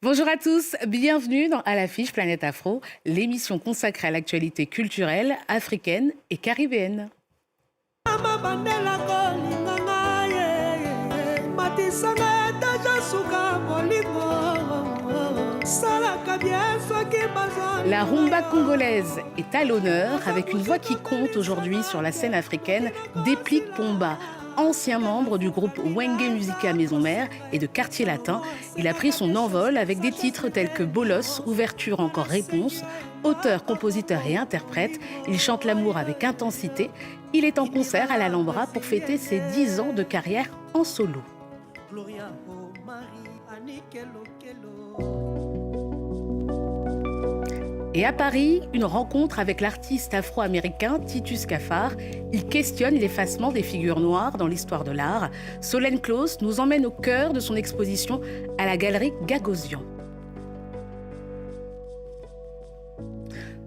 Bonjour à tous, bienvenue dans À l'affiche Planète Afro, l'émission consacrée à l'actualité culturelle africaine et caribéenne. La rumba congolaise est à l'honneur avec une voix qui compte aujourd'hui sur la scène africaine, Déplique Pomba. Ancien membre du groupe Wenge Musica Maison Mère et de Quartier Latin, il a pris son envol avec des titres tels que Bolos, Ouverture encore réponse. Auteur, compositeur et interprète, il chante l'amour avec intensité. Il est en concert à l'Alhambra pour fêter ses 10 ans de carrière en solo. Et à Paris, une rencontre avec l'artiste afro-américain Titus Kaphar. Il questionne l'effacement des figures noires dans l'histoire de l'art. Solène Claus nous emmène au cœur de son exposition à la galerie Gagosian.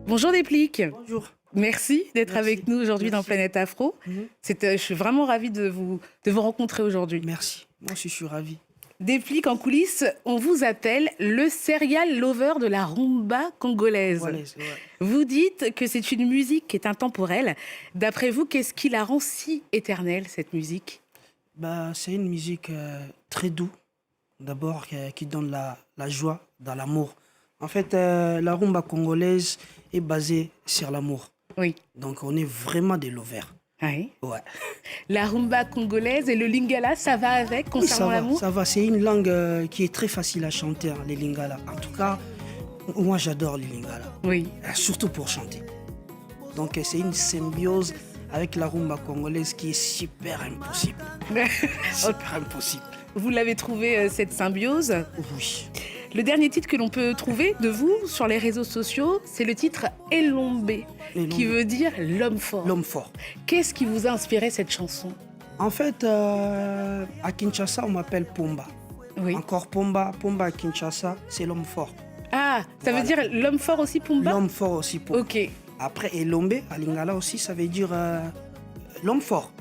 Bonjour Déplique. Bonjour. Merci d'être avec nous aujourd'hui dans Planète Afro. Je suis vraiment ravie de vous rencontrer aujourd'hui. Merci. Moi aussi, je suis ravi. Déplique en coulisses, on vous appelle le serial lover de la rumba congolaise. Voilà, c'est vrai. Vous dites que c'est une musique qui est intemporelle. D'après vous, qu'est-ce qui la rend si éternelle, cette musique ? C'est une musique très douce, d'abord, qui donne la joie dans l'amour. En fait, la rumba congolaise est basée sur l'amour. Oui. Donc, on est vraiment des lovers. Oui. Ouais. La rumba congolaise et le lingala, ça va avec concernant l'amour ? Ça va. C'est une langue qui est très facile à chanter, les lingala. En tout cas, moi, j'adore les lingala. Oui. Surtout pour chanter. Donc, c'est une symbiose avec la rumba congolaise qui est super impossible. Super impossible. Vous l'avez trouvé, cette symbiose ? Oui. Le dernier titre que l'on peut trouver de vous sur les réseaux sociaux, c'est le titre Elombe, qui veut dire l'homme fort. L'homme fort. Qu'est-ce qui vous a inspiré cette chanson ? En fait, à Kinshasa, on m'appelle Pomba. Oui. Encore Pomba. Pomba à Kinshasa, c'est l'homme fort. Ah, ça veut dire l'homme fort aussi, Pomba ? L'homme fort aussi, Pomba. Ok. Après, Elombe, à Lingala aussi, ça veut dire l'homme fort.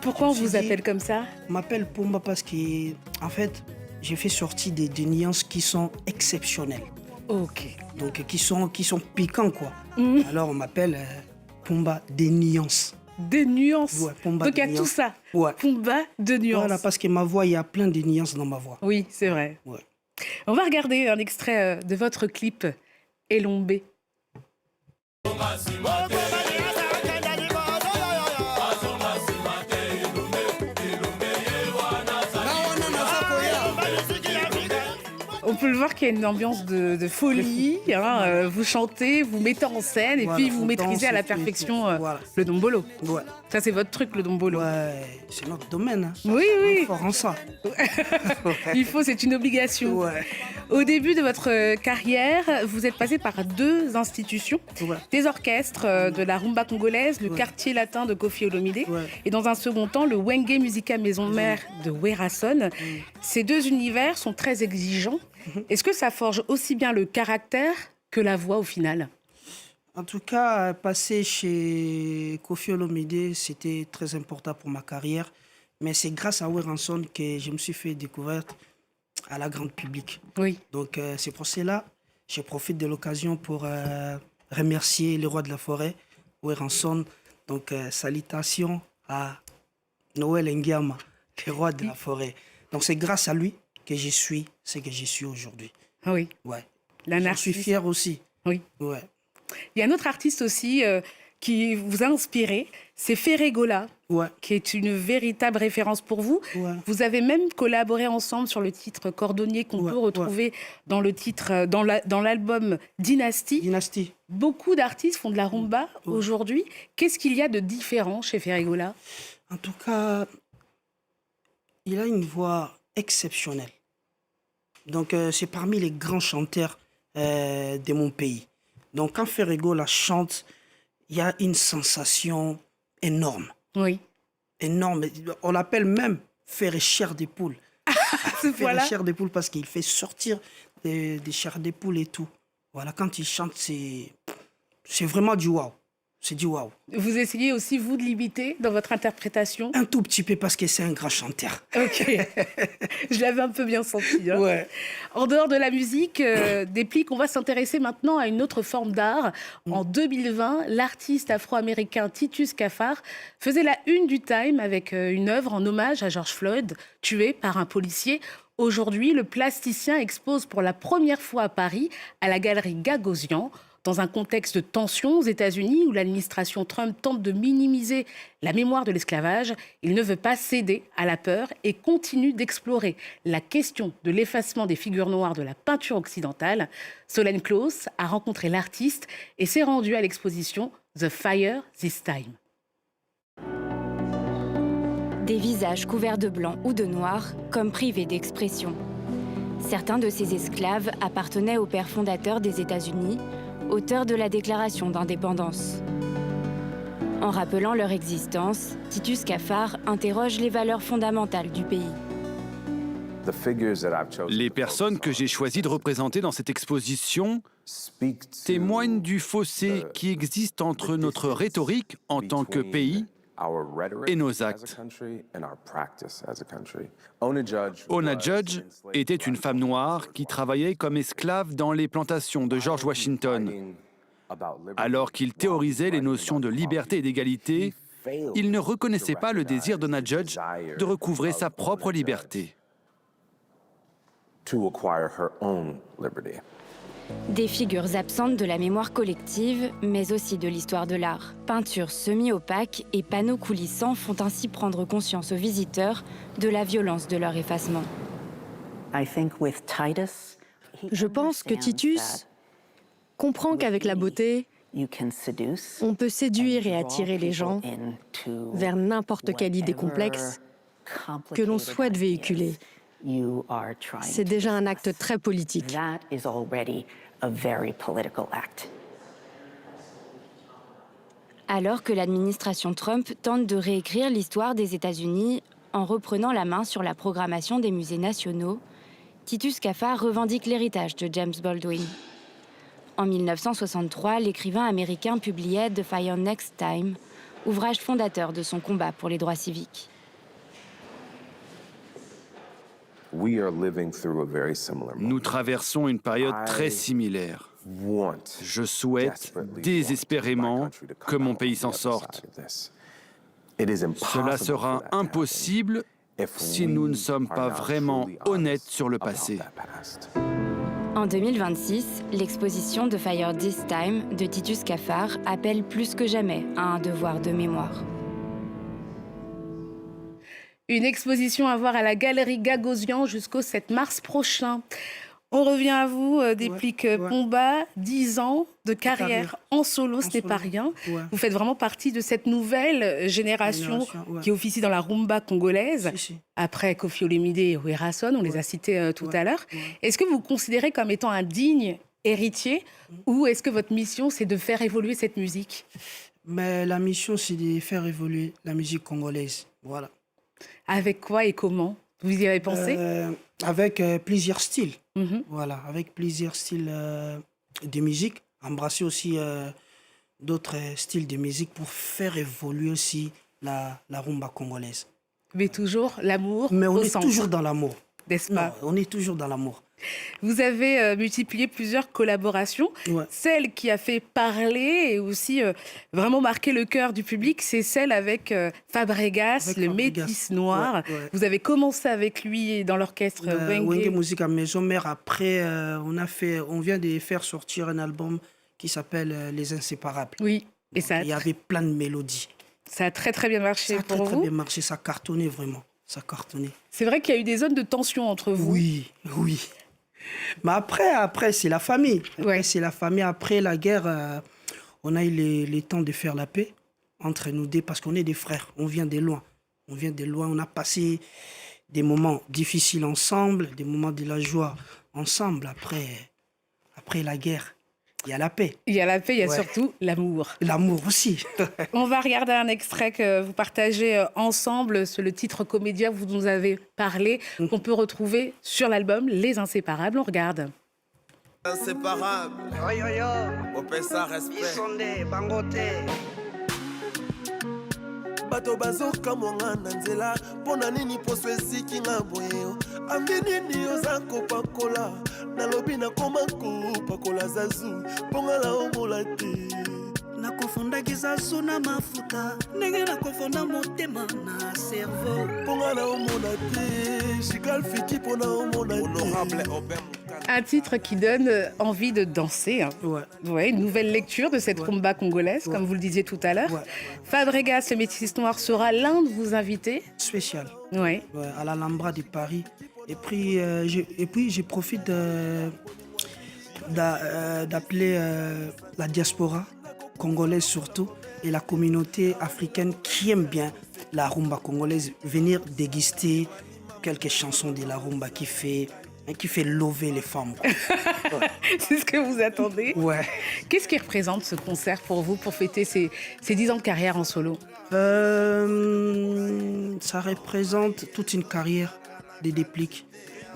Pourquoi on vous appelle comme ça ? On m'appelle Pomba parce que, en fait, j'ai fait sortir des nuances qui sont exceptionnelles. Ok. Donc, qui sont piquants, quoi. Alors, on m'appelle Pomba des nuances. Des nuances. Ouais, Pomba donc, il y a des tout nuances. ça. Ouais. Pomba de nuances. Voilà, parce que ma voix, il y a plein de nuances dans ma voix. Oui, c'est vrai. Ouais. On va regarder un extrait de votre clip Elombe. On peut le voir qu'il y a une ambiance de folie. Vous chantez, vous mettez en scène et puis vous maîtrisez à la perfection le dombolo. Ouais. Ça, c'est votre truc, le dombolo. Ouais, c'est notre domaine. Hein. Oui, oui. Fort en ça. Il faut, c'est une obligation. Ouais. Au début de votre carrière, vous êtes passé par 2 institutions, Ouais. des orchestres de la rumba congolaise, le Quartier Latin de Koffi Olomide, et dans un second temps, le Wenge Musica Maison Mère de Werason. Ces 2 univers sont très exigeants. Est-ce que ça forge aussi bien le caractère que la voix au final ? En tout cas, passer chez Koffi Olomide, c'était très important pour ma carrière. Mais c'est grâce à Werason que je me suis fait découverte à la grande public. Oui. Donc, c'est pour cela je profite de l'occasion pour remercier le roi de la forêt, Werason. Donc, salutations à Noël Nguiama, le roi de la forêt. Donc, c'est grâce à lui que je suis ce que je suis aujourd'hui. Ah oui. Ouais. La J'en suis fier aussi. Oui. Ouais. Il y a un autre artiste aussi qui vous a inspiré, c'est Ferregola, qui est une véritable référence pour vous. Ouais. Vous avez même collaboré ensemble sur le titre Cordonnier qu'on peut retrouver dans le titre, dans l'album Dynastie. Dynastie. Beaucoup d'artistes font de la rumba aujourd'hui. Qu'est-ce qu'il y a de différent chez Ferregola ? En tout cas, il a une voix exceptionnelle. Donc, c'est parmi les grands chanteurs de mon pays. Donc, quand Ferregola chante, il y a une sensation énorme. Oui. Énorme. On l'appelle même faire chair des poules. Faire chair des poules parce qu'il fait sortir des chairs des poules et tout. Voilà, quand il chante, c'est vraiment du waouh. s'est dit waouh. Vous essayez aussi, vous, de l'imiter dans votre interprétation? Un tout petit peu parce que c'est un grand chanteur. Ok, je l'avais un peu bien senti. Hein. Ouais. En dehors de la musique, Déplique, on va s'intéresser maintenant à une autre forme d'art. En 2020, l'artiste afro-américain Titus Kaphar faisait la une du Time avec une œuvre en hommage à George Floyd, tué par un policier. Aujourd'hui, le plasticien expose pour la première fois à Paris, à la galerie Gagosian. Dans un contexte de tension aux États-Unis où l'administration Trump tente de minimiser la mémoire de l'esclavage, il ne veut pas céder à la peur et continue d'explorer la question de l'effacement des figures noires de la peinture occidentale. Solène Claus a rencontré l'artiste et s'est rendue à l'exposition The Fire This Time. Des visages couverts de blanc ou de noir, comme privés d'expression. Certains de ces esclaves appartenaient au père fondateur des États-Unis, auteur de la Déclaration d'indépendance. En rappelant leur existence, Titus Kaphar interroge les valeurs fondamentales du pays. Les personnes que j'ai choisi de représenter dans cette exposition témoignent du fossé qui existe entre notre rhétorique en tant que pays et nos actes. Ona Judge était une femme noire qui travaillait comme esclave dans les plantations de George Washington. Alors qu'il théorisait les notions de liberté et d'égalité, il ne reconnaissait pas le désir d'Ona Judge de recouvrer sa propre liberté. Des figures absentes de la mémoire collective, mais aussi de l'histoire de l'art. Peintures semi-opaques et panneaux coulissants font ainsi prendre conscience aux visiteurs de la violence de leur effacement. Je pense que Titus comprend qu'avec la beauté, on peut séduire et attirer les gens vers n'importe quelle idée complexe que l'on souhaite véhiculer. C'est déjà un acte très politique. Alors que l'administration Trump tente de réécrire l'histoire des États-Unis en reprenant la main sur la programmation des musées nationaux, Titus Kaphar revendique l'héritage de James Baldwin. En 1963, l'écrivain américain publiait The Fire Next Time, ouvrage fondateur de son combat pour les droits civiques. Nous traversons une période très similaire. Je souhaite désespérément que mon pays s'en sorte. Cela sera impossible si nous ne sommes pas vraiment honnêtes sur le passé. En 2026, l'exposition de Fire This Time de Titus Kaphar appelle plus que jamais à un devoir de mémoire. Une exposition à voir à la galerie Gagosian jusqu'au 7 mars prochain. On revient à vous, Déplique Pomba, 10 ans de carrière en solo, ce n'est pas rien. Ouais. Vous faites vraiment partie de cette nouvelle génération qui officie dans la rumba congolaise. Si. Après Koffi Olomide et Werason, on les a cités tout à l'heure. Est-ce que vous vous considérez comme étant un digne héritier ou est-ce que votre mission, c'est de faire évoluer cette musique? Mais la mission, c'est de faire évoluer la musique congolaise. Voilà. Avec quoi et comment? Vous y avez pensé? Avec plusieurs styles. Voilà, avec plusieurs styles de musique. Embrasser aussi d'autres styles de musique pour faire évoluer aussi la rumba congolaise. Mais toujours l'amour Mais on au est centre, toujours dans l'amour. n'est-ce Non, pas? on est toujours dans l'amour. Vous avez multiplié plusieurs collaborations. Ouais. Celle qui a fait parler et aussi vraiment marqué le cœur du public, c'est celle avec Fabregas, Avec le Fabregas. métis noir. Ouais. Vous avez commencé avec lui dans l'orchestre Wenge Wenge. Musique à Maison Mère. Après, on vient de faire sortir un album qui s'appelle Les Inséparables. Oui, et ça Il y avait plein de mélodies. a très très bien marché Ça a pour très, très vous. bien marché. Ça cartonnait vraiment. Ça cartonnait. C'est vrai qu'il y a eu des zones de tension entre vous. Oui, oui. Mais après c'est la famille. Après, Ouais. c'est la famille. Après la guerre, on a eu les temps de faire la paix entre nous deux parce qu'on est des frères. On vient de loin. On a passé des moments difficiles ensemble, des moments de la joie ensemble. Après la guerre, il y a la paix. Il y a la paix, il y a Ouais. surtout l'amour. L'amour aussi. On va regarder un extrait que vous partagez ensemble, c'est le titre Comédia, vous nous avez parlé, qu'on peut retrouver sur l'album Les Inséparables. On regarde. Inséparable. Opessa respect. Bangote. bato bazokamwanga na nzela mpona nini poso esiki nga boye ambi nini oza kopakola nalobi nakoma kopakola zazu mpongala omola te nakofondaki zazu na mafuta ndenge nakofonda motema na cerveau mpongala omona te chigal fiki mpona omona te. Un titre qui donne envie de danser. Hein. Ouais, une nouvelle lecture de cette rumba congolaise, comme vous le disiez tout à l'heure. Fabregas, le métis noir, sera l'un de vos invités. Spécial. Ouais. À l'Alhambra de Paris. Et puis, je profite d'appeler la diaspora congolaise surtout et la communauté africaine qui aime bien la rumba congolaise venir déguster quelques chansons de la rumba qui fait lever les femmes. Ouais. C'est ce que vous attendez. Ouais. Qu'est-ce qui représente ce concert pour vous, pour fêter ces 10 ans de carrière en solo? Ça représente toute une carrière de déplique.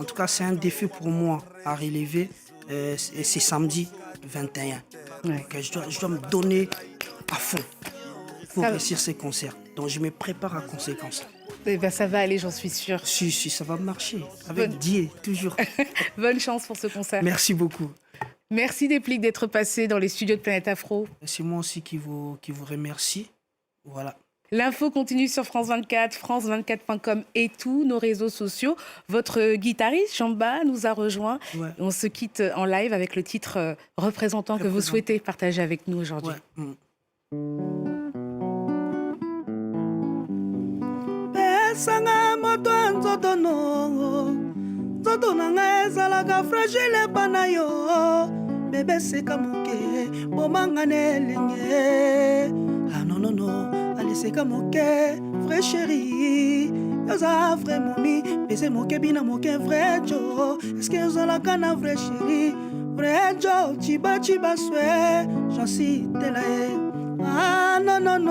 En tout cas, c'est un défi pour moi à relever. Et c'est samedi 21. Ouais. Je dois me donner à fond pour réussir ces concerts. Donc je me prépare à conséquence. Eh ben, ça va aller, j'en suis sûre. Si, ça va marcher. Avec Dieu, toujours. Bonne chance pour ce concert. Merci beaucoup. Merci Déplique d'être passé dans les studios de Planète Afro. C'est moi aussi qui vous remercie. Voilà. L'info continue sur France 24, france24.com et tous nos réseaux sociaux. Votre guitariste, Jamba, nous a rejoint. Ouais. On se quitte en live avec le titre représentant que vous souhaitez partager avec nous aujourd'hui. Ouais. Sanga moto nzoto no nzoto nanga ezalaka fragile bana yo bebe seka moke bomanga nelenge ah non allez seka moke vrai chéri yoza vrai momi bese moke bina moke vrai jo est-ce que ezalaka na vrai chéri vrai jo chiba swe j'en suis telae ah non